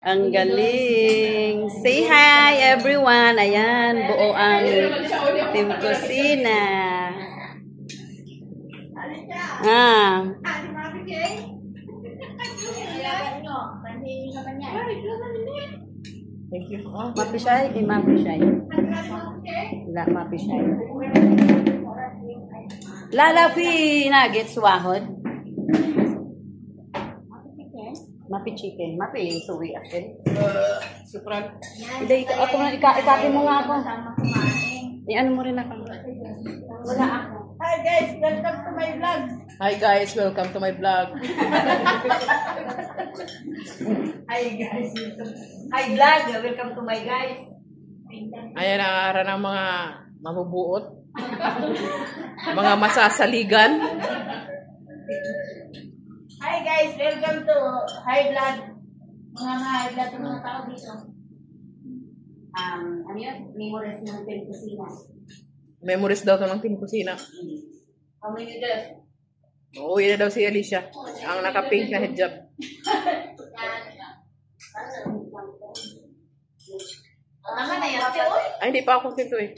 Ang galing. Say hi everyone. Ayan, buo ang Team Kusina. Ah. Thank you. Mapisay, mapisay. Wala, mapisay. Lalafi nuggets wahod. Mapi chicken. Mapi suwi akin. Supran. Hindi, ako na ikapin mo nga ako. Ano mo rin ako. Wala ako. Hi guys, welcome to my vlog. Hi guys, welcome to my vlog. Hi guys, Hi vlog, welcome to my guys. Ayan ang araw ng mga mabubuot. Mga masasaligan. hi guys, welcome to Hi Vlog. Mga vlog ng mga tao dito. Ano yun? Memories ng Team Kusina. Memories daw to ng Team Kusina. How many days? Uuwi na daw si Alicia. Ang naka-pink na hijab. Tama na yan, Teo. Ay, hindi pa ako tinto eh.